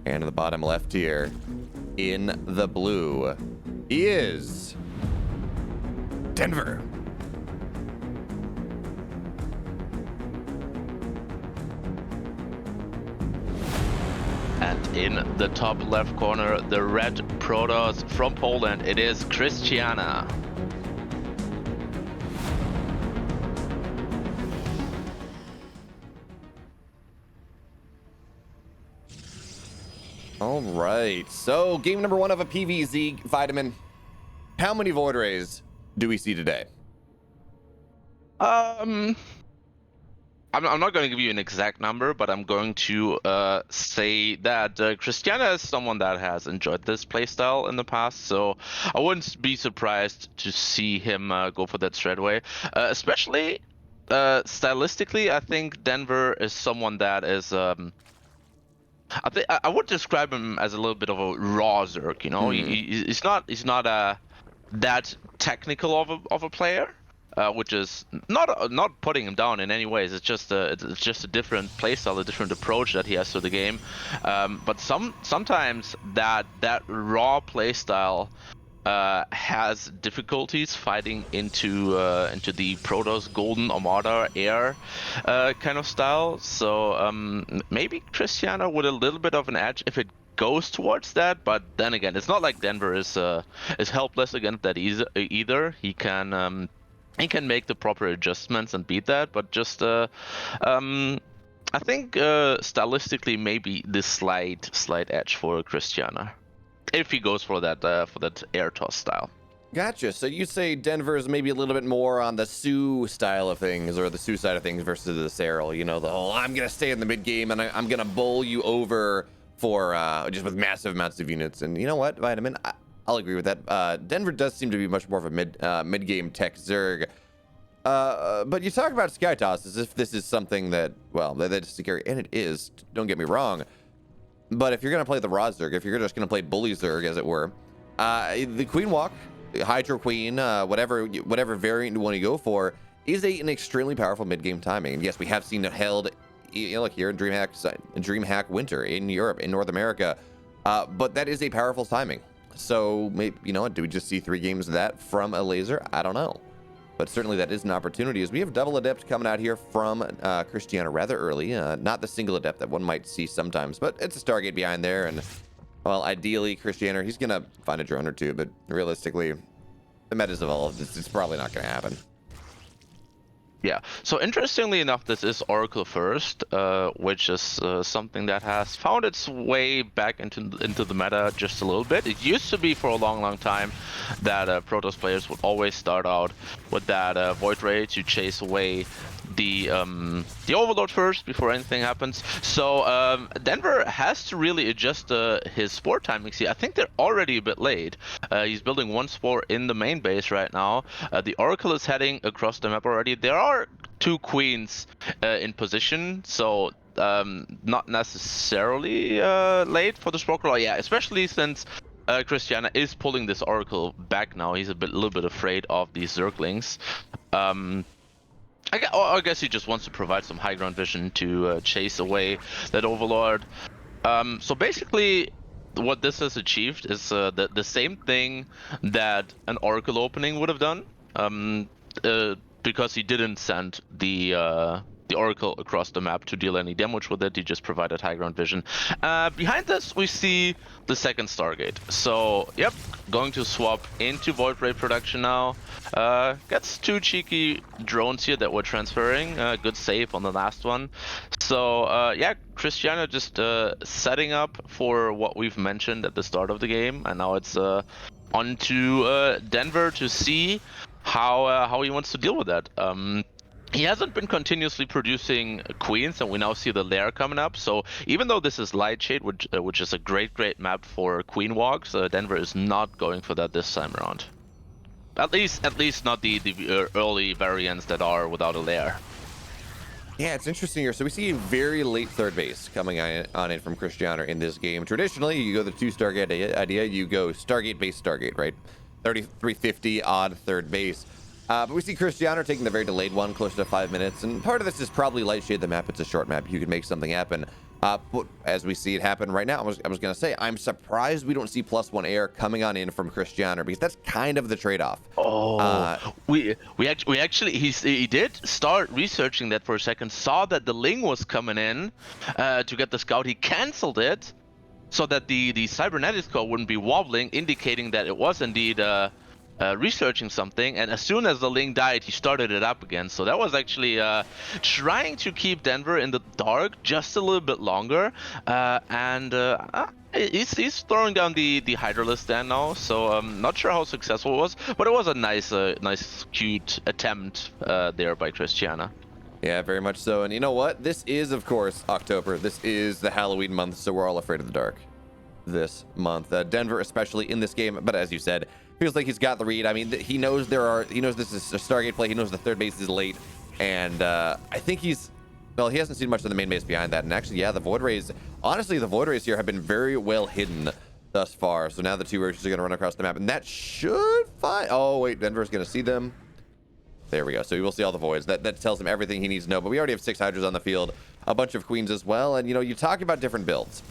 And in the bottom left here, in the blue, is Denver. And in the top left corner, the red Protoss from Poland, it is Krystianer. All right, so game number 1 of a PvZ, Vitamin. How many Void Rays do we see today? I'm not going to give you an exact number, but I'm going to say that Krystianer is someone that has enjoyed this playstyle in the past, so I wouldn't be surprised to see him go for that straight away. Especially stylistically, I think Denver is someone that is. I would describe him as a little bit of a raw Zerg. You know, he's not that technical of a player. Which is not putting him down in any ways. It's just a different playstyle, a different approach that he has to the game. But sometimes that raw playstyle has difficulties fighting into the Protoss Golden Armada Air kind of style. So maybe Krystianer with a little bit of an edge if it goes towards that. But then again, it's not like Denver is helpless against that either. He can make the proper adjustments and beat that, but just I think stylistically maybe this slight edge for Krystianer if he goes for that air toss style. Gotcha. So you say Denver is maybe a little bit more on the Sue style of things, or the Sue side of things versus the Serral. You know, the whole I'm gonna stay in the mid game and I'm gonna bowl you over for just with massive amounts of units. And you know what, Vitamin, I'll agree with that. Denver does seem to be much more of a mid-game tech Zerg. But you talk about Sky Toss as if this is something that, well, that's scary, and it is, don't get me wrong. But if you're going to play the raw Zerg, if you're just going to play Bully Zerg, as it were, the Queen Walk, Hydro Queen, whatever variant you want to go for, is an extremely powerful mid-game timing. And yes, we have seen it held, you know, like here in DreamHack Winter in Europe, in North America, but that is a powerful timing. So, maybe, you know what, do we just see 3 games of that from a laser? I don't know. But certainly that is an opportunity, as we have double Adept coming out here from Krystianer rather early. Not the single Adept that one might see sometimes, but it's a Stargate behind there. And, well, ideally, Krystianer, he's going to find a drone or two, but realistically, the meta's evolved. It's probably not going to happen. Yeah, so interestingly enough, this is Oracle first, which is something that has found its way back into the meta just a little bit. It used to be for a long time that Protoss players would always start out with that Void Ray to chase away the Overlord first before anything happens. So Denver has to really adjust his spore timings here. I think they're already a bit late. He's building 1 spore in the main base right now. The Oracle is heading across the map already. There are 2 queens in position, so not necessarily late for the spore crawl. Yeah, especially since Krystianer is pulling this Oracle back now. He's a little bit afraid of these Zerglings. I guess he just wants to provide some high ground vision to chase away that Overlord. So basically, what this has achieved is the same thing that an Oracle opening would have done, because he didn't send the Oracle across the map to deal any damage with it. He just provided high ground vision. Behind this, we see the second Stargate. So, yep, going to swap into Void Ray production now. Gets 2 cheeky drones here that we're transferring. Good save on the last one. So, yeah, Krystianer just setting up for what we've mentioned at the start of the game. And now it's on to Denver to see how he wants to deal with that. He hasn't been continuously producing queens, and we now see the lair coming up. So even though this is Lightshade, which is a great map for queen walks, Denver is not going for that this time around. At least not the early variants that are without a lair. Yeah, it's interesting here. So we see a very late third base coming on in from Krystianer in this game. Traditionally, you go the 2 Stargate idea. You go Stargate base Stargate, right? 3350 odd third base. But we see Krystianer taking the very delayed one, closer to 5 minutes, and part of this is probably light shade the map. It's a short map. You can make something happen. But as we see it happen right now, I was going to say, I'm surprised we don't see +1 air coming on in from Krystianer, because that's kind of the trade-off. We actually he did start researching that for a second, saw that the Ling was coming in to get the scout. He canceled it so that the cybernetics core wouldn't be wobbling, indicating that it was indeed researching something. And as soon as the Ling died, he started it up again. So that was actually trying to keep Denver in the dark just a little bit longer. He's throwing down the Hydralisk stand now, so I'm not sure how successful it was, but it was a nice, cute attempt there by Krystianer. Yeah, very much so. And you know what? This is, of course, October. This is the Halloween month, so we're all afraid of the dark this month. Denver, especially in this game, but as you said, feels like he's got the read. I mean, he knows this is a Stargate play. He knows the third base is late, and I think he hasn't seen much of the main base behind that. And actually, yeah, the Void Rays, honestly, the Void Rays here have been very well hidden thus far. So now the two Roaches are going to run across the map, and that should find. Oh wait, Denver's going to see them. There we go. So he will see all the voids. That tells him everything he needs to know. But we already have 6 Hydras on the field, a bunch of Queens as well. And you talk about different builds.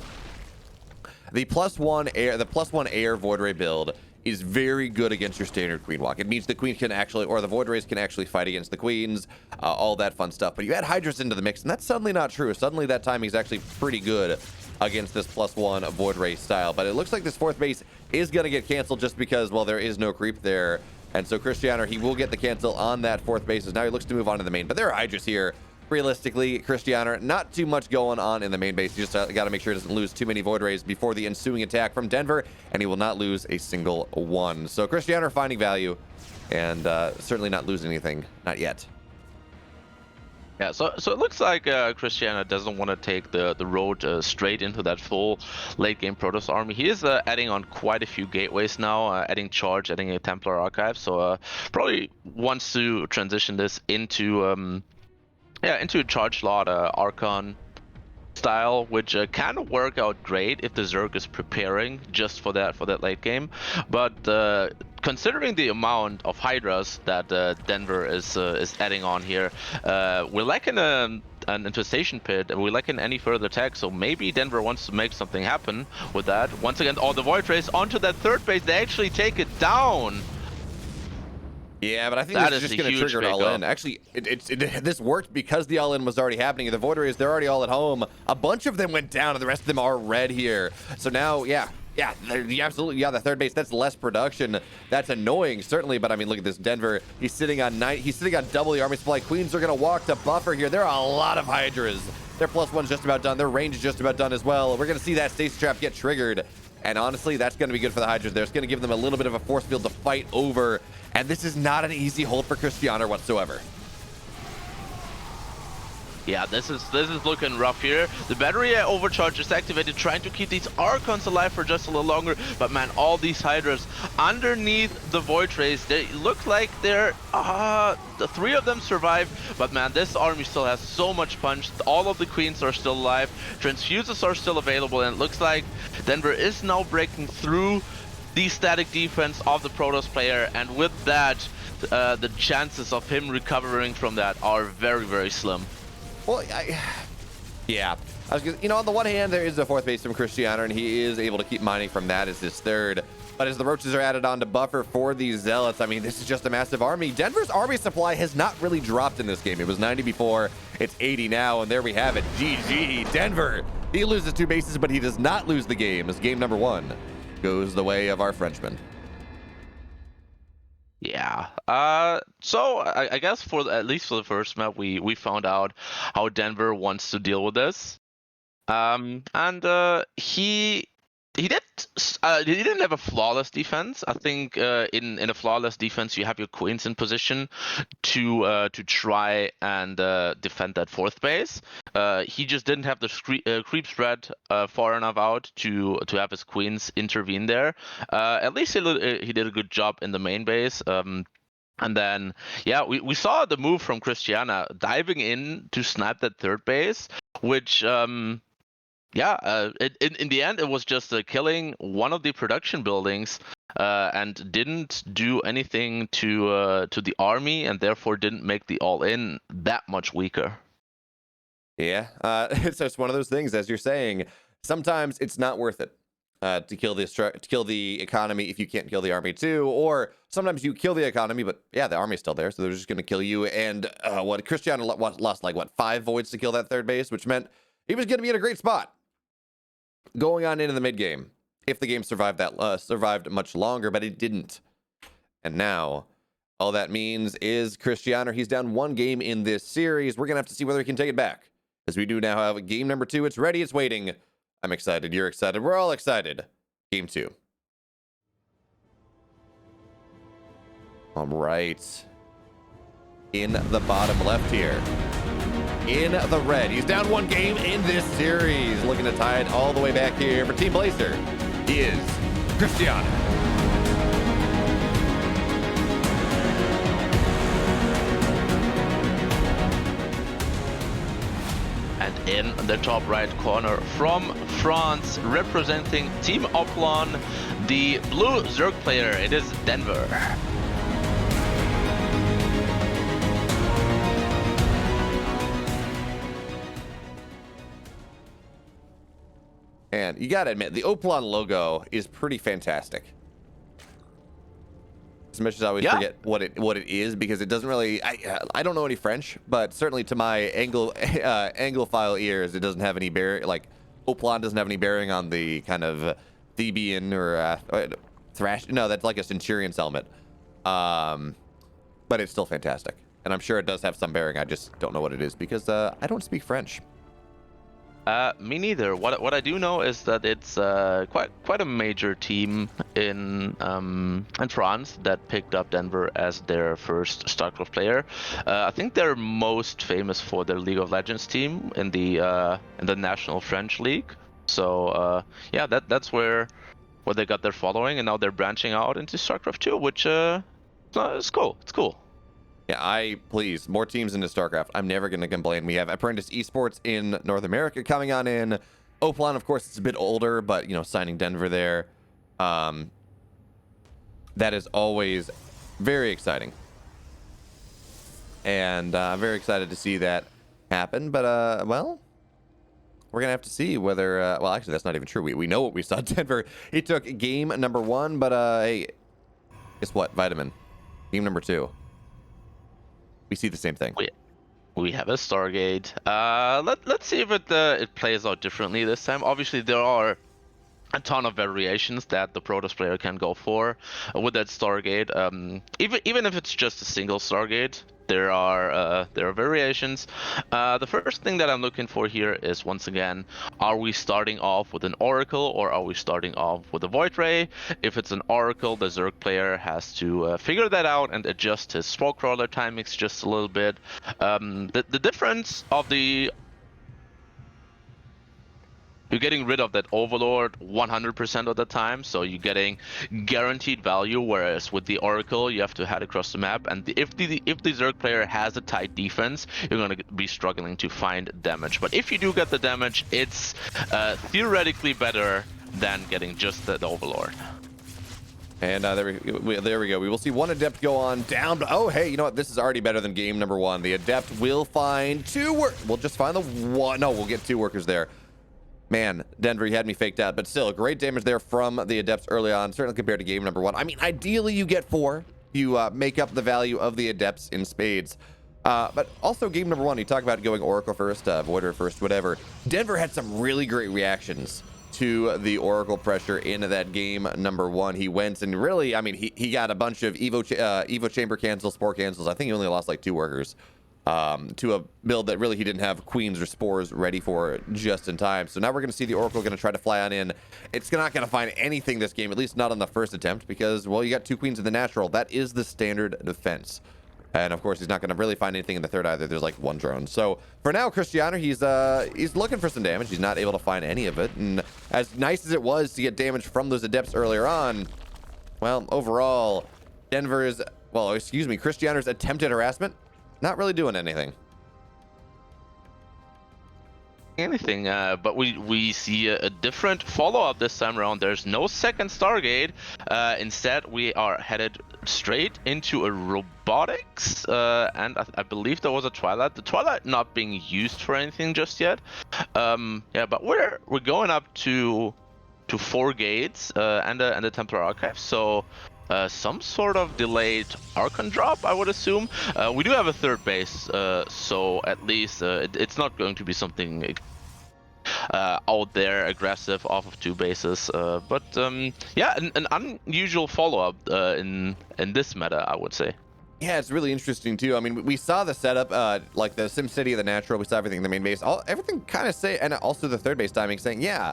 The +1 air Void Ray build is very good against your standard Queen Walk. It means the Queen can actually, or the Void Rays can actually fight against the Queens, all that fun stuff. But you add Hydras into the mix, and that's suddenly not true. Suddenly that timing is actually pretty good against this +1 Void Ray style. But it looks like this 4th base is going to get canceled just because, well, there is no creep there. And so Krystianer, he will get the cancel on that 4th base. Now he looks to move on to the main. But there are Hydras here. Realistically, Krystianer, not too much going on in the main base. You just got to make sure he doesn't lose too many Void Rays before the ensuing attack from Denver, and he will not lose a single one. So Krystianer finding value, and certainly not losing anything, not yet. Yeah, so it looks like Krystianer doesn't want to take the road straight into that full late game Protoss army. He is adding on quite a few gateways now, adding Charge, adding a Templar Archive, so probably wants to transition this into into a Charge Lot Archon style, which can work out great if the Zerg is preparing just for that late game. But considering the amount of Hydras that Denver is adding on here, we're lacking an infestation pit, and we're lacking any further attack. So maybe Denver wants to make something happen with that. Once again, all the Void Rays onto that 3rd base. They actually take it down. Yeah, but I think this is just going to trigger an all-in. Actually, this worked because the all-in was already happening. The Void Rays, they're already all at home. A bunch of them went down, and the rest of them are red here. So now, yeah, absolutely, the 3rd base, that's less production. That's annoying, certainly, but I mean, look at this Denver. He's sitting on double the army supply. Queens are going to walk to buffer here. There are a lot of Hydras. Their +1's just about done. Their range is just about done as well. We're going to see that Stasis Trap get triggered. And honestly, that's going to be good for the Hydras there. It's going to give them a little bit of a force field to fight over. And this is not an easy hold for Krystianer whatsoever. Yeah, this is looking rough here. The battery overcharge is activated, trying to keep these Archons alive for just a little longer. But man, all these Hydras underneath the Void Rays, they look like they're the 3 of them survive. But man, this army still has so much punch. All of the Queens are still alive. Transfuses are still available, and it looks like Denver is now breaking through the static defense of the Protoss player, and with that, the chances of him recovering from that are very, very slim. Well, yeah. On the one hand, there is a 4th base from Krystianer, and he is able to keep mining from that as his 3rd. But as the Roaches are added on to buffer for these Zealots, I mean, this is just a massive army. Denver's army supply has not really dropped in this game. It was 90 before, it's 80 now, and there we have it. GG, Denver. He loses 2 bases, but he does not lose the game, as game number 1 goes the way of our Frenchman. Yeah. So I guess at least for the first map, we found out how Denver wants to deal with this. He didn't have a flawless defense. I think in a flawless defense, you have your Queens in position to try and defend that 4th base. He just didn't have the creep spread far enough out to have his Queens intervene there. At least he did a good job in the main base. And then, yeah, we saw the move from Krystianer diving in to snipe that 3rd base, which in the end, it was just killing one of the production buildings and didn't do anything to the army, and therefore didn't make the all-in that much weaker. Yeah, it's just one of those things, as you're saying. Sometimes it's not worth it to kill the economy if you can't kill the army too, or sometimes you kill the economy, but yeah, the army's still there, so they're just going to kill you. And what Krystianer lost like 5 voids to kill that third base, which meant he was going to be in a great spot going on into the mid game if the game survived much longer, but it didn't. And now all that means is Krystianer, he's down 1 game in this series. We're gonna have to see whether he can take it back, as we do now have game number 2. It's ready, it's waiting. I'm excited, you're excited, we're all excited. Game 2. All right, in the bottom left here, in the red, he's down 1 game in this series, looking to tie it all the way back here for Team Blazer. He is Krystianer. And in the top right corner from France, representing Team Oplon, the blue Zerg player, it is Denver. And you gotta admit, the Oplon logo is pretty fantastic. As much as I always forget what it is, because it doesn't really. I don't know any French, but certainly to my Anglophile ears, it doesn't have any bearing. Like Oplon doesn't have any bearing on the kind of Theban or Thrash. No, that's like a Centurion's helmet. But it's still fantastic, and I'm sure it does have some bearing. I just don't know what it is because I don't speak French. Me neither. What I do know is that it's quite a major team in France that picked up Denver as their first StarCraft player. I think they're most famous for their League of Legends team in the National French League. So yeah, that's where they got their following, and now they're branching out into StarCraft 2, which it's cool. It's cool. Yeah, please, more teams into StarCraft. I'm never going to complain. We have Apprentice Esports in North America coming on in. Oplon, of course, it's a bit older, but, you know, signing Denver there. That is always very exciting. And I'm very excited to see that happen. But, well, we're going to have to see whether... well, actually, that's not even true. We know what we saw. Denver, he took game number 1, but, hey, guess what? Vitamin. Game number 2. We see the same thing. We have a Stargate. Let's see if it plays out differently this time. Obviously, there are a ton of variations that the Protoss player can go for with that Stargate. Even if it's just a single Stargate, there are variations. The first thing that I'm looking for here is, once again, are we starting off with an Oracle or are we starting off with a Void Ray? If it's an Oracle, the Zerg player has to figure that out and adjust his smoke crawler timings just a little bit. The difference of the... You're getting rid of that Overlord 100% of the time, so you're getting guaranteed value, whereas with the Oracle, you have to head across the map, and if the Zerg player has a tight defense, you're going to be struggling to find damage. But if you do get the damage, it's theoretically better than getting just the Overlord. And there we go. We will see 1 Adept go on down. Oh, hey, you know what? This is already better than game number 1. The Adept will find 2 We'll just find the 1. No, we'll get 2 workers there. Man, Denver, you had me faked out, but still, great damage there from the Adepts early on, certainly compared to game number 1. I mean, ideally, you get 4. You make up the value of the Adepts in spades. But also, game number 1, you talk about going Oracle first, Voider first, whatever. Denver had some really great reactions to the Oracle pressure in that game number 1. He went and really, I mean, he got a bunch of Evo Chamber cancels, Spore cancels. I think he only lost like 2 workers. To a build that really he didn't have queens or spores ready for just in time. So now we're going to see the Oracle going to try to fly on in. It's not going to find anything this game, at least not on the first attempt, because, well, you got 2 queens in the natural. That is the standard defense. And, of course, he's not going to really find anything in the third either. There's like 1 drone. So for now, Krystianer, he's looking for some damage. He's not able to find any of it. And as nice as it was to get damage from those Adepts earlier on, well, overall, Krystianer's attempted harassment, not really doing anything. anything, but we see a different follow-up this time around. There's no second Stargate. Instead, we are headed straight into a robotics, and I believe there was a Twilight. The Twilight not being used for anything just yet. Yeah, but we're going up to 4 gates and a Templar Archive. So. Some sort of delayed Archon drop, I would assume. We do have a third base, so at least it's not going to be something out there aggressive off of 2 bases. But yeah, an unusual follow-up in this meta, I would say. Yeah, it's really interesting too. I mean, we saw the setup, like the SimCity, the natural. We saw everything in the main base. Everything kind of say, and also the third base timing saying, yeah,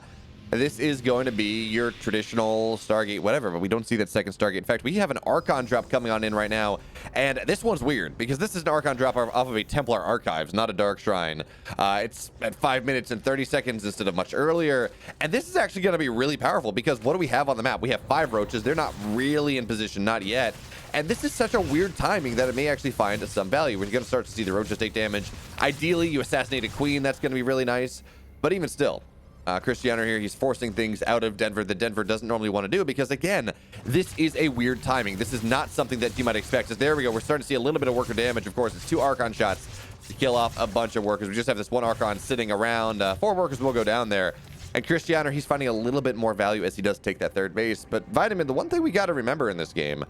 this is going to be your traditional Stargate, whatever, but we don't see that second Stargate. In fact, we have an Archon drop coming on in right now, and this one's weird because this is an Archon drop off of a Templar Archives, not a Dark Shrine. It's at 5 minutes and 30 seconds instead of much earlier, and this is actually going to be really powerful because what do we have on the map? We have 5 roaches. They're not really in position, not yet, and this is such a weird timing that it may actually find some value. We're going to start to see the roaches take damage. Ideally, you assassinate a queen. That's going to be really nice, but even still, Krystianer here, he's forcing things out of Denver that Denver doesn't normally want to do because, again, this is a weird timing. This is not something that you might expect. There we go. We're starting to see a little bit of worker damage. Of course, it's 2 Archon shots to kill off a bunch of workers. We just have this 1 Archon sitting around. 4 workers will go down there. And Krystianer, he's finding a little bit more value as he does take that third base. But Vitamin, the one thing we got to remember in this game,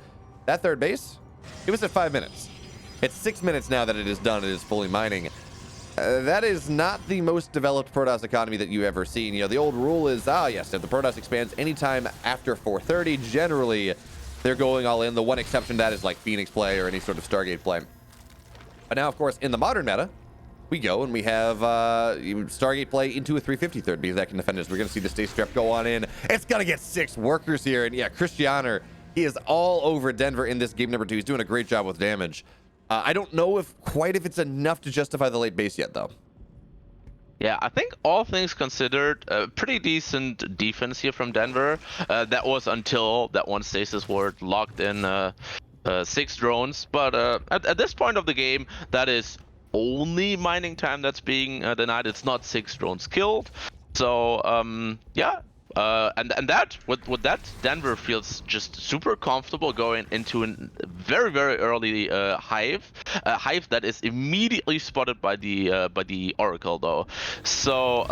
that third base, it was at 5 minutes. It's 6 minutes now that it is done. It is fully mining. That is not the most developed Protoss economy that you've ever seen. You know, the old rule is, yes, if the Protoss expands anytime after 4:30, generally they're going all in. The one exception to that is like Phoenix play or any sort of Stargate play. But now, of course, in the modern meta, we go and we have Stargate play into a 350 third because that can defend us. We're going to see the Stay Strep go on in. It's going to get 6 workers here. And yeah, Krystianer, he is all over Denver in this game number 2. He's doing a great job with damage. I don't know if it's enough to justify the late base yet, though. Yeah, I think all things considered, pretty decent defense here from Denver. That was until that one stasis ward locked in 6 drones. But at this point of the game, that is only mining time that's being denied. It's not 6 drones killed. So yeah. And that with that, Denver feels just super comfortable going into a very early hive that is immediately spotted by the Oracle though. So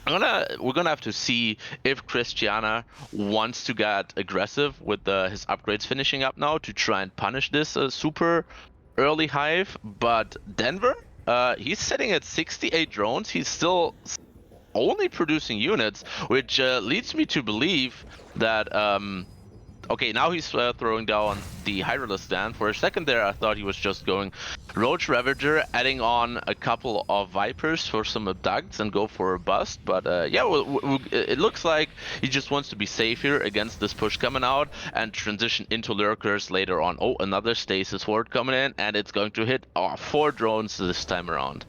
we're gonna have to see if Krystianer wants to get aggressive with his upgrades finishing up now to try and punish this super early hive. But Denver, he's sitting at 68 drones. He's still only producing units, which leads me to believe that okay, now he's throwing down the Hydrolith stand. For a second there, I thought he was just going Roach Ravager, adding on a couple of Vipers for some abducts and go for a bust. But yeah, it looks like he just wants to be safe here against this push coming out and transition into Lurkers later on. Oh, another Stasis Ward coming in, and it's going to hit 4 drones this time around.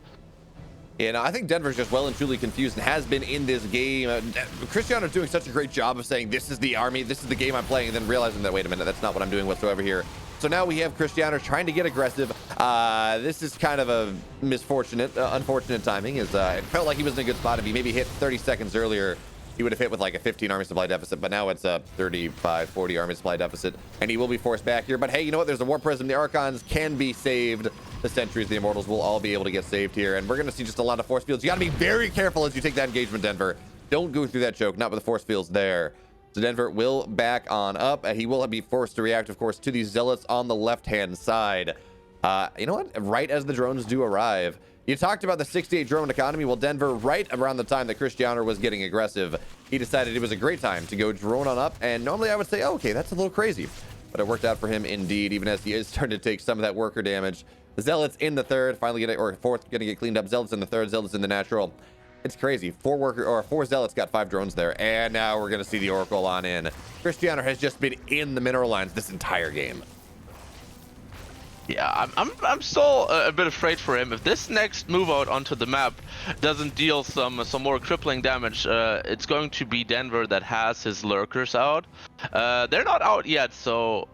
Yeah, no, I think Denver's just well and truly confused and has been in this game. Krystianer's doing such a great job of saying, this is the army, this is the game I'm playing, and then realizing that, wait a minute, that's not what I'm doing whatsoever here. So now we have Krystianer trying to get aggressive. This is kind of a unfortunate timing. It felt like he was in a good spot. If he maybe hit 30 seconds earlier, he would have hit with like a 15 army supply deficit, but now it's a 35, 40 army supply deficit, and he will be forced back here. But hey, you know what? There's a War Prism. The Archons can be saved. The Sentries, the Immortals will all be able to get saved here, and we're going to see just a lot of force fields. You got to be very careful as you take that engagement, Denver. Don't go through that choke, not with the force fields there. So Denver will back on up, and he will be forced to react, of course, to these Zealots on the left-hand side. You know what? Right as the drones do arrive, you talked about the 68 drone economy. Well, Denver, right around the time that Krystianer was getting aggressive, he decided it was a great time to go drone on up. And normally I would say, oh, okay, that's a little crazy. But it worked out for him indeed, even as he is starting to take some of that worker damage. The Zealots in the third, fourth, gonna get cleaned up. Zealots in the third, Zealots in the natural. It's crazy. 4 Zealots got 5 drones there. And now we're gonna see the Oracle on in. Krystianer has just been in the mineral lines this entire game. Yeah, I'm still a bit afraid for him. If this next move out onto the map doesn't deal some more crippling damage, it's going to be Denver that has his lurkers out. They're not out yet, so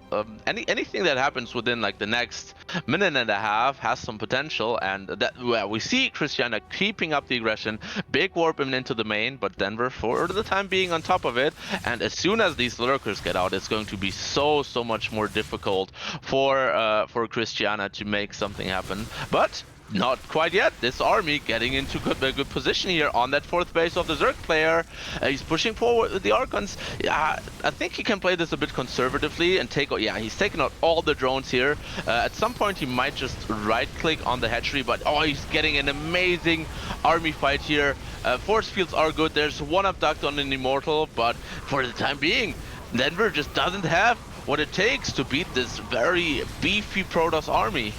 anything that happens within like the next minute and a half has some potential. And that, well, we see Krystianer keeping up the aggression, big warp him into the main, but Denver for the time being on top of it. And as soon as these lurkers get out, it's going to be so much more difficult for Krystianer to make something happen. But not quite yet. This army getting into a good position here on that fourth base of the Zerg player. He's pushing forward with the Archons. Yeah, I think he can play this a bit conservatively and take out. Yeah, he's taking out all the drones here. At some point, he might just right-click on the hatchery, but oh, he's getting an amazing army fight here. Force fields are good. There's one abduct on an Immortal, but for the time being, Denver just doesn't have what it takes to beat this very beefy Protoss army.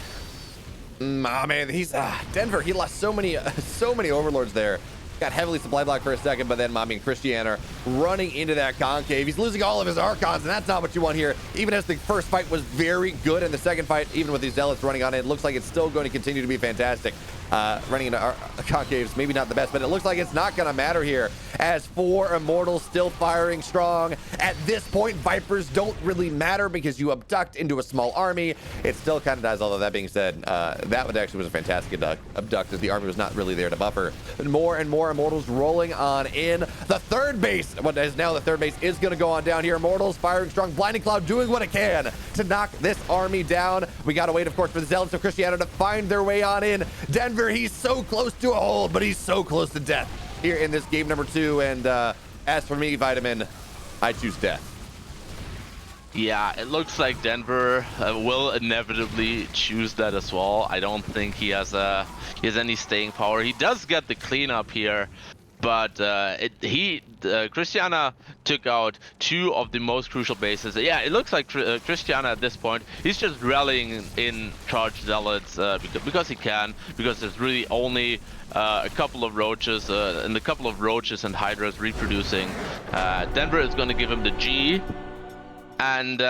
Ah, man, he's Denver. He lost so many overlords there. Got heavily supply blocked for a second, but then Krystianer running into that concave. He's losing all of his Archons, and that's not what you want here. Even as the first fight was very good, and the second fight, even with these Zealots running on it, looks like it's still going to continue to be fantastic. Running into concaves, maybe not the best, but it looks like it's not going to matter here. As 4 Immortals still firing strong. At this point, Vipers don't really matter because you abduct into a small army. It still kind of dies, although that being said, that one actually was a fantastic abduct as the army was not really there to buffer. And more Immortals rolling on in. The third base, what is now the third base, is going to go on down here. Immortals firing strong. Blinding Cloud doing what it can to knock this army down. We got to wait, of course, for the Zealots of Krystianer to find their way on in. Denver, he's so close to a hold, but he's so close to death here in this game number 2. And as for me, Vitamin, I choose death. Yeah, it looks like Denver will inevitably choose that as well. I don't think he has any staying power. He does get the cleanup here, but Krystianer took out 2 of the most crucial bases. Yeah, it looks like Krystianer at this point, he's just rallying in charged zealots because he can, because there's really only a couple of roaches and a couple of roaches and hydras reproducing. Denver is going to give him the G. And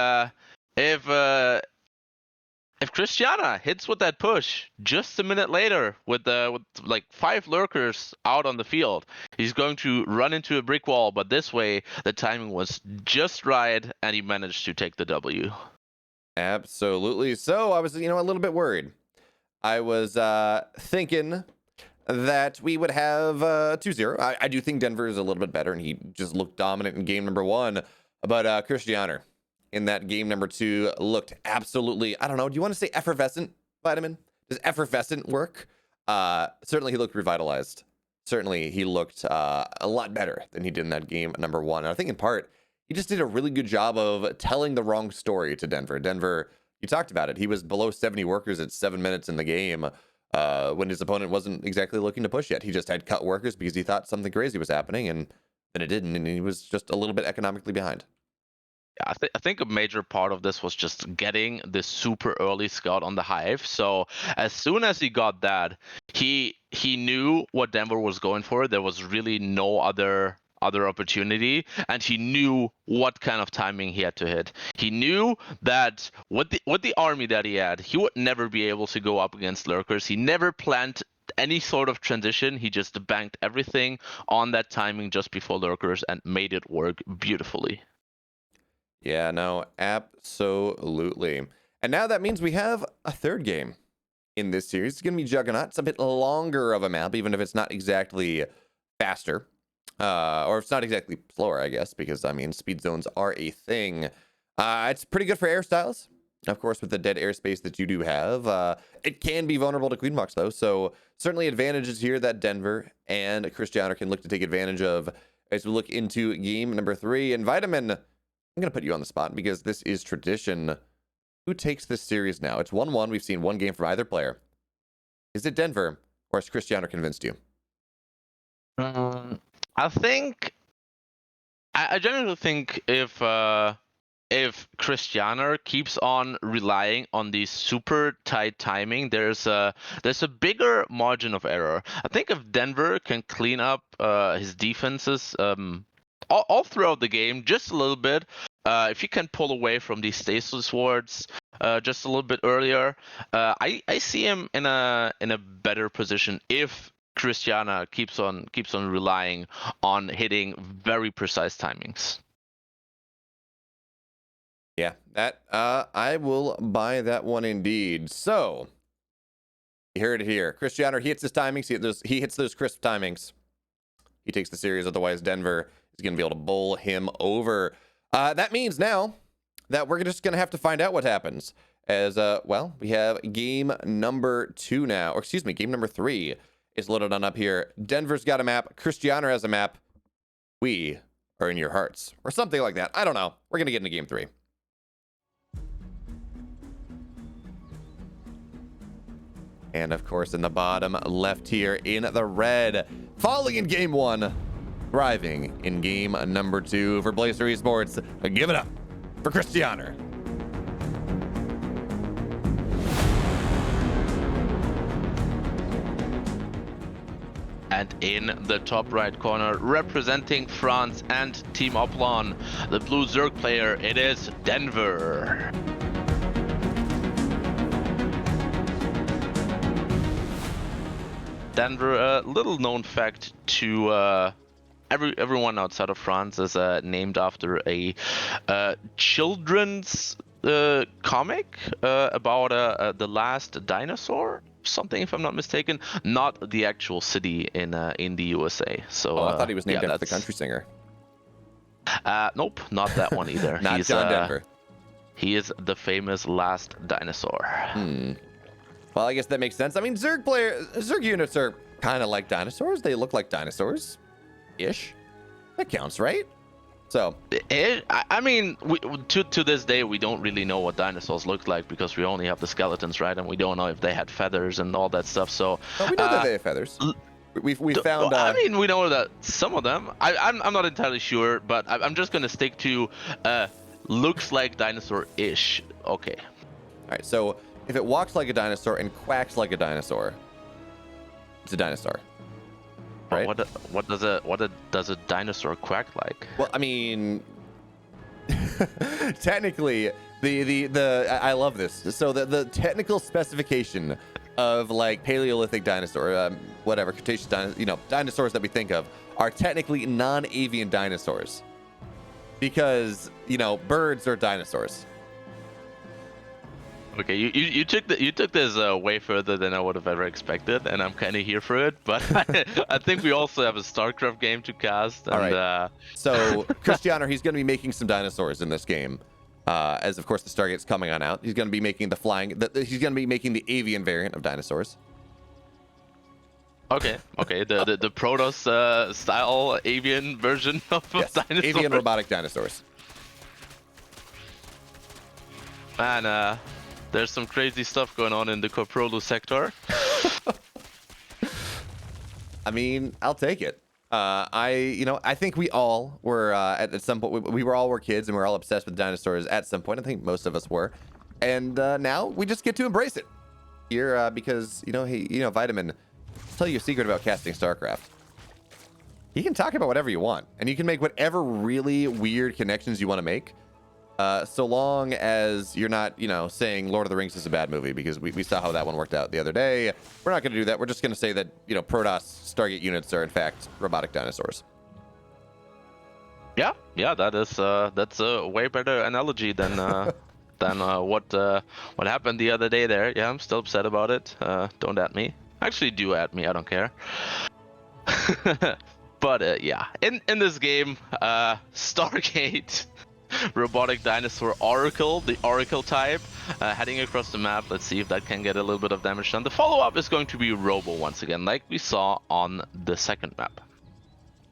if Krystianer hits with that push just a minute later with like 5 lurkers out on the field, he's going to run into a brick wall. But this way, the timing was just right, and he managed to take the W. Absolutely. So I was, a little bit worried. I was thinking that we would have 2-0. I do think Denver is a little bit better, and he just looked dominant in game number 1. But Krystianer in that game number 2 looked absolutely, I don't know, do you want to say effervescent, Vitamin? Does effervescent work? Certainly he looked revitalized. Certainly he looked a lot better than he did in that game number 1. And I think in part, he just did a really good job of telling the wrong story to Denver. Denver, you talked about it. He was below 70 workers at 7 minutes in the game when his opponent wasn't exactly looking to push yet. He just had cut workers because he thought something crazy was happening, and then it didn't, and he was just a little bit economically behind. Yeah, I think a major part of this was just getting this super early scout on the hive. So as soon as he got that, he knew what Denver was going for. There was really no other opportunity, and he knew what kind of timing he had to hit. He knew that with the army that he had, he would never be able to go up against lurkers. He never planned any sort of transition. He just banked everything on that timing just before lurkers and made it work beautifully. Yeah, no, absolutely. And now that means we have a third game in this series. It's going to be Juggernaut. It's a bit longer of a map, even if it's not exactly faster. Or if it's not exactly slower, I guess, because, speed zones are a thing. It's pretty good for air styles. Of course, with the dead airspace that you do have. It can be vulnerable to Queen Box, though. So certainly advantages here that Denver and Krystianer can look to take advantage of as we look into game number 3. And Vitamin, I'm going to put you on the spot because this is tradition. Who takes this series now? It's 1-1. We've seen one game from either player. Is it Denver, or has Krystianer convinced you? I think I generally think if Krystianer keeps on relying on the super tight timing, there's a bigger margin of error. I think if Denver can clean up his defenses all throughout the game, just a little bit. If you can pull away from these stasis wards just a little bit earlier, I see him in a better position if Krystianer keeps on relying on hitting very precise timings. Yeah, that I will buy that one indeed. So you heard it here. Krystianer, he hits his timings. He hits those crisp timings. He takes the series. Otherwise, Denver is going to be able to bowl him over. That means now that we're just going to have to find out what happens. As well, we have game number 2 now, or excuse me, game number 3 is loaded on up here. Denver's got a map. Krystianer has a map. We are in your hearts, or something like that. I don't know. We're going to get into game 3. And of course, in the bottom left here in the red, falling in game 1, thriving in game number 2 for Blazer Esports. Give it up for Krystianer. And in the top right corner, representing France and Team Oplon, the blue Zerg player, it is Denver. Denver, a little known fact to everyone outside of France, is named after a children's comic about the last dinosaur, something, if I'm not mistaken. Not the actual city in the USA. So I thought he was named after the country singer. Nope, not that one either. Not He's John Denver. He is the famous last dinosaur. Well, I guess that makes sense. I mean, Zerg units are kind of like dinosaurs. They look like dinosaurs-ish. That counts, right? So, I mean, to this day, we don't really know what dinosaurs look like because we only have the skeletons, right? And we don't know if they had feathers and all that stuff. So, well, we know that they have feathers. We found. I mean, we know that some of them. I'm not entirely sure, but I'm just gonna stick to looks like dinosaur-ish. Okay. All right. So, if it walks like a dinosaur and quacks like a dinosaur, it's a dinosaur. Right? What does a dinosaur quack like? Well, I mean, technically, I love this. So the technical specification of like Paleolithic dinosaur, whatever Cretaceous dinosaurs that we think of are technically non-avian dinosaurs, because birds are dinosaurs. Okay, you took this way further than I would have ever expected, and I'm kind of here for it. But I think we also have a StarCraft game to cast. And, all right. So Krystianer, he's going to be making some dinosaurs in this game, as of course the Stargate's coming on out. He's going to be making the flying. He's going to be making the avian variant of dinosaurs. Okay. The Protoss style avian version of dinosaurs. Avian robotic dinosaurs. And there's some crazy stuff going on in the Koprolu sector. I mean, I'll take it. I think we all were at some point. We were kids and we were all obsessed with dinosaurs at some point. I think most of us were, and now we just get to embrace it here because Vitamin. I'll tell you a secret about casting StarCraft. You can talk about whatever you want, and you can make whatever really weird connections you want to make. So long as you're not, saying Lord of the Rings is a bad movie, because we saw how that one worked out the other day. We're not going to do that. We're just going to say that, Protoss Stargate units are in fact robotic dinosaurs. Yeah, that's a way better analogy than what happened the other day there. Yeah, I'm still upset about it. Don't at me. Actually, do at me. I don't care. But yeah, in this game, Stargate. Robotic dinosaur Oracle, the Oracle type, heading across the map. Let's see if that can get a little bit of damage done. The follow-up is going to be Robo once again, like we saw on the second map.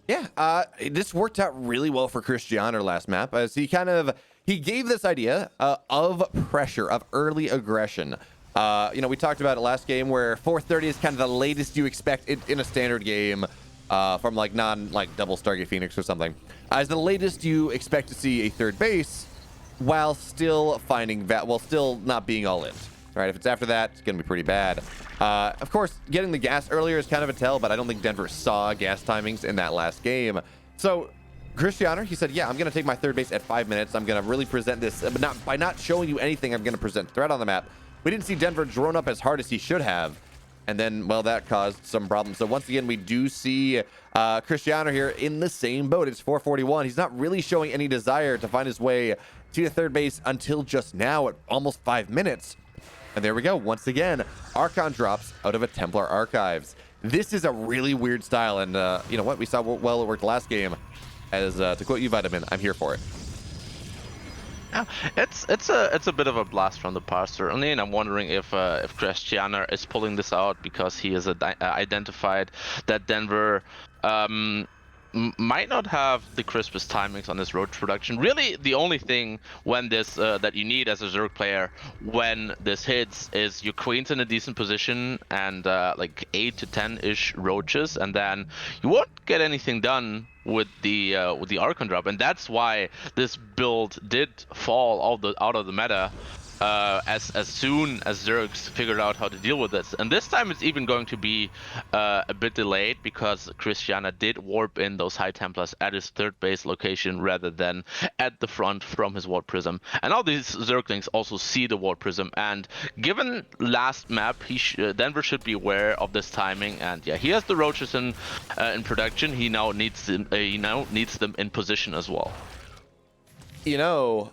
Yeah, this worked out really well for Krystianer last map, as he gave this idea of pressure, of early aggression. We talked about it last game, where 4:30 is kind of the latest you expect in a standard game. From double Stargate Phoenix or something, as the latest you expect to see a third base, while still not being all in. All right, if it's after that, it's gonna be pretty bad. Of course, getting the gas earlier is kind of a tell, but I don't think Denver saw gas timings in that last game. So Krystianer, he said, yeah, I'm going to take my third base at 5 minutes. I'm going to really present this, but not by not showing you anything, I'm going to present threat on the map. We didn't see Denver drone up as hard as he should have. And then, well, that caused some problems. So once again, we do see Krystianer here in the same boat. It's 441. He's not really showing any desire to find his way to the third base until just now at almost 5 minutes. And there we go. Once again, Archon drops out of a Templar Archives. This is a really weird style. And you know what? We saw well it worked last game. As to quote you, Vitamin, I'm here for it. Yeah, it's a bit of a blast from the past, certainly, and I'm wondering if Krystianer is pulling this out because he has identified that Denver might not have the crispest timings on his road production. Really, the only thing when this that you need as a Zerg player when this hits is your queen's in a decent position and like 8 to 10-ish roaches, and then you won't get anything done with the Archon drop, and that's why this build did fall out of the meta as soon as Zergs figured out how to deal with this. And this time it's even going to be a bit delayed because Krystianer did warp in those High Templars at his third base location rather than at the front from his Ward Prism. And all these Zerglings also see the Ward Prism, and given last map, Denver should be aware of this timing. And yeah, he has the roaches in production. He now needs them in position as well. You know,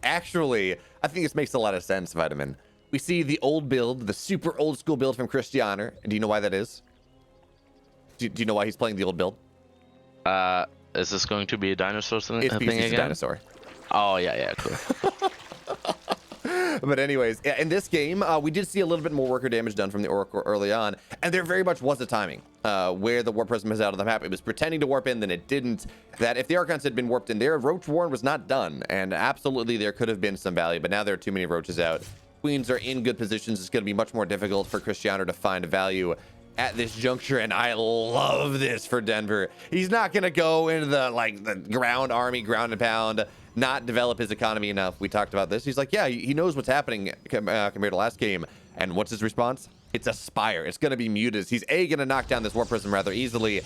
actually, I think this makes a lot of sense, Vitamin. We see the old build, the super old school build from Krystianer. And do you know why that is? Do you know why he's playing the old build? Is this going to be a dinosaur thing it's because he's again? a dinosaur. Oh, yeah, cool. But anyways, in this game, we did see a little bit more worker damage done from the Oracle early on, and there very much was a timing where the Warp Prism is out of the map. It was pretending to warp in, then it didn't. That if the Archons had been warped in there, Roach Warren was not done, and absolutely there could have been some value, but now there are too many Roaches out. Queens are in good positions. It's going to be much more difficult for Krystianer to find value at this juncture, and I love this for Denver. He's not going to go into the ground army, ground and pound, not develop his economy enough. We talked about this. He's like, yeah, he knows what's happening compared to last game. And what's his response? It's a Spire. It's going to be Mutas. He's going to knock down this War Prism rather easily.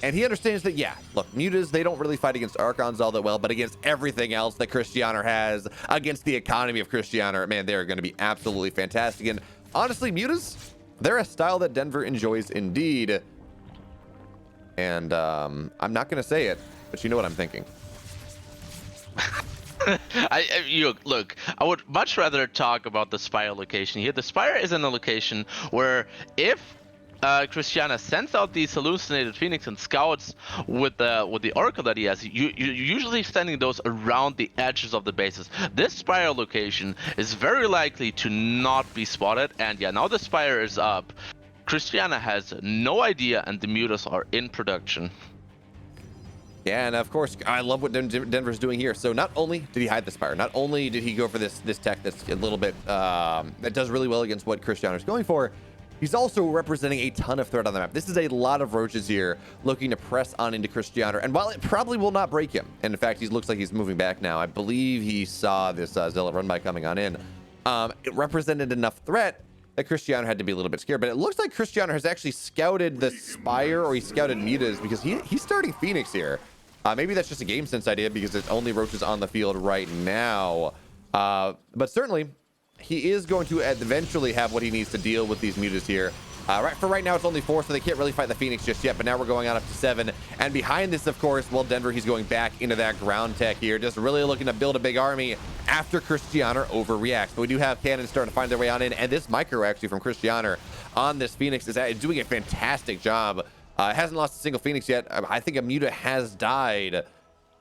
And he understands that, yeah, look, Mutas, they don't really fight against Archons all that well, but against everything else that Krystianer has, against the economy of Krystianer, man, they're going to be absolutely fantastic. And honestly, Mutas, they're a style that Denver enjoys indeed. And I'm not going to say it, but you know what I'm thinking. Look, I would much rather talk about the Spire location here. The Spire is in a location where if Krystianer sends out these hallucinated Phoenix and scouts with the Oracle that he has, you're usually sending those around the edges of the bases. This Spire location is very likely to not be spotted, and yeah, now the Spire is up. Krystianer has no idea, and the Mutas are in production. Yeah, and of course, I love what Denver's doing here. So not only did he hide the Spire, not only did he go for this tech that's a little bit, that does really well against what Krystianer's going for, he's also representing a ton of threat on the map. This is a lot of Roaches here looking to press on into Krystianer. And while it probably will not break him, and in fact, he looks like he's moving back now. I believe he saw this Zealot run by coming on in. It represented enough threat that Krystianer had to be a little bit scared. But it looks like Krystianer has actually scouted the Spire, or he scouted Mutas, because he's starting Phoenix here. Maybe that's just a game sense idea because there's only Roaches on the field right now. But certainly, he is going to eventually have what he needs to deal with these Mutas here. Right now, it's only 4, so they can't really fight the Phoenix just yet. But now we're going on up to 7. And behind this, of course, well, Denver, he's going back into that ground tech here. Just really looking to build a big army after Krystianer overreacts. But we do have cannons starting to find their way on in. And this micro, actually, from Krystianer on this Phoenix is doing a fantastic job. Hasn't lost a single Phoenix yet. I think a Muta has died.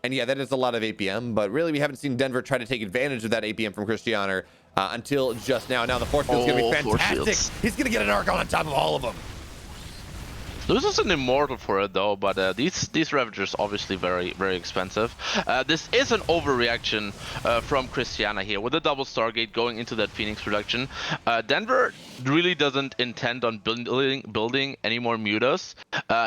And yeah, that is a lot of APM, but really we haven't seen Denver try to take advantage of that APM from Krystianer until just now. Now the force field's going to be fantastic. He's going to get an Archon on top of all of them. Loses an Immortal for it though, but these Ravagers obviously very, very expensive. This is an overreaction from Krystianer here with a double Stargate going into that Phoenix production. Denver really doesn't intend on building any more mutas.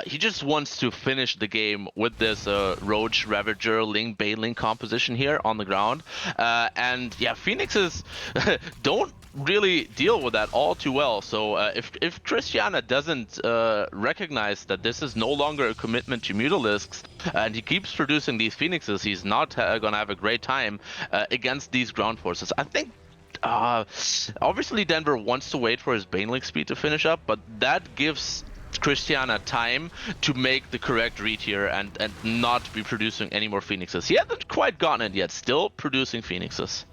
He just wants to finish the game with this Roach, Ravager, Ling, Baneling composition here on the ground. And yeah, Phoenixes don't really deal with that all too well. So if Krystianer doesn't recognize that this is no longer a commitment to Mutalisks, and he keeps producing these Phoenixes, he's not gonna have a great time against these ground forces. I think obviously Denver wants to wait for his Baneling speed to finish up, but that gives Krystianer time to make the correct read here and not be producing any more Phoenixes. He hasn't quite gotten it yet, still producing Phoenixes.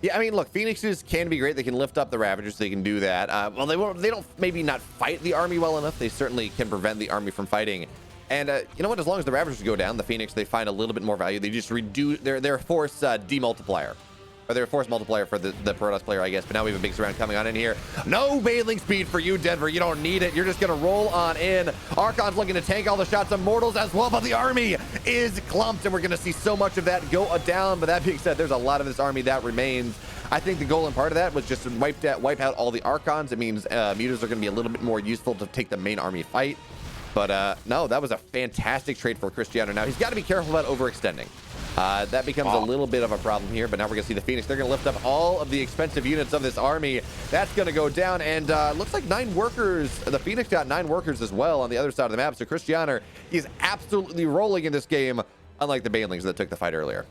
Yeah, I mean, look, Phoenixes can be great. They can lift up the Ravagers. They can do that. Well, they don't maybe not fight the army well enough. They certainly can prevent the army from fighting. And you know what? As long as the Ravagers go down, the Phoenix, they find a little bit more value. They just reduce their force demultiplier. Or their force multiplier for the Protoss player, I guess. But now we have a big surround coming on in here. No Baneling speed for you, Denver. You don't need it. You're just going to roll on in. Archon's looking to tank all the shots of Mortals as well, but the army is clumped, and we're going to see so much of that go down. But that being said, there's a lot of this army that remains. I think the goal and part of that was just to wipe out all the Archons. It means mutas are going to be a little bit more useful to take the main army fight. But no, that was a fantastic trade for Krystianer. Now, he's got to be careful about overextending. That becomes a little bit of a problem here, but now we're going to see the Phoenix. They're going to lift up all of the expensive units of this army. That's going to go down, and looks like 9 workers. The Phoenix got 9 workers as well on the other side of the map, so Krystianer is absolutely rolling in this game, unlike the Banelings that took the fight earlier.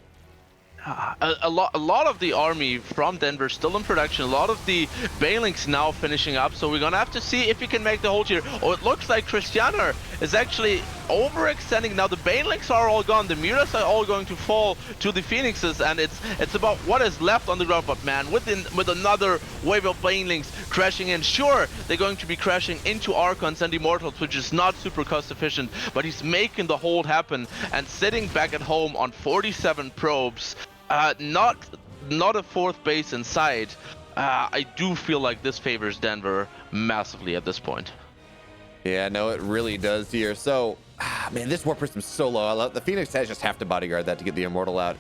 A lot of the army from Denver still in production. A lot of the Banelings now finishing up. So we're gonna have to see if he can make the hold here. Oh, it looks like Krystianer is actually overextending. Now the Banelings are all gone. The Mutas are all going to fall to the Phoenixes, and it's about what is left on the ground. But man, with another wave of Banelings crashing in, sure they're going to be crashing into Archons and Immortals, which is not super cost efficient. But he's making the hold happen and sitting back at home on 47 probes. Not a 4th base in sight. I do feel like this favors Denver massively at this point. Yeah, no, it really does here. So, man, this warp system's so low. The Phoenix has just have to bodyguard that to get the Immortal out.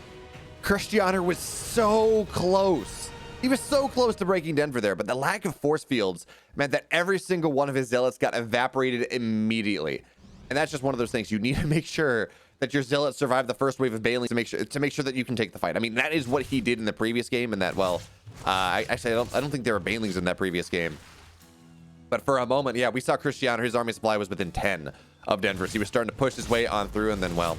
Krystianer was so close. He was so close to breaking Denver there, but the lack of force fields meant that every single one of his zealots got evaporated immediately. And that's just one of those things. You need to make sure that your zealots survive the first wave of Baneling to make sure that you can take the fight. I mean, that is what he did in the previous game, and that, well, I don't think there were Banelings in that previous game. But for a moment, yeah, we saw Krystianer, his army supply was within 10 of Denver's. He was starting to push his way on through, and then, well,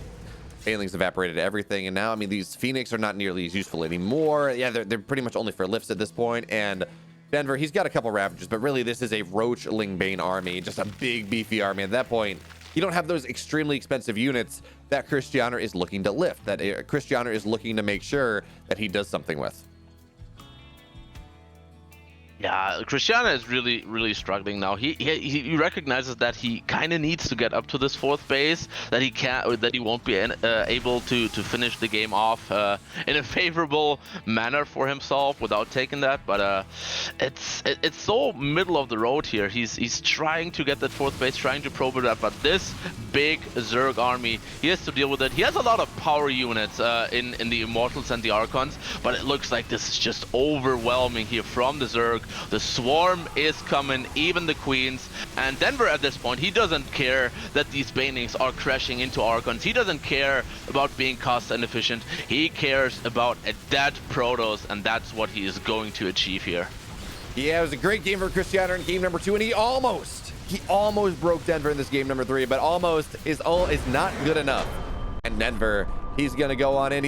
Banelings evaporated everything. And now, I mean, these Phoenix are not nearly as useful anymore. Yeah, they're pretty much only for lifts at this point. And Denver, he's got a couple Ravagers, but really this is a Roach Ling Bane army, just a big, beefy army. At that point, you don't have those extremely expensive units that Krystianer is looking to lift, that Krystianer is looking to make sure that he does something with. Yeah, Krystianer is really struggling now. He recognizes that he kind of needs to get up to this 4th base, that he won't be able to finish the game off in a favorable manner for himself without taking that. But it's so middle of the road here. He's trying to get that 4th base, trying to probe it up, but this big Zerg army, he has to deal with it. He has a lot of power units in the Immortals and the Archons, but it looks like this is just overwhelming here from the Zerg. The swarm is coming, even the queens, and Denver at this point, he doesn't care that these Banelings are crashing into Archons. He doesn't care about being cost inefficient. He cares about a dead Protoss, and that's what he is going to achieve here. Yeah, it was a great game for Krystianer in game number 2, and he almost broke Denver in this game number 3, but almost is not good enough. And Denver, he's gonna go on in.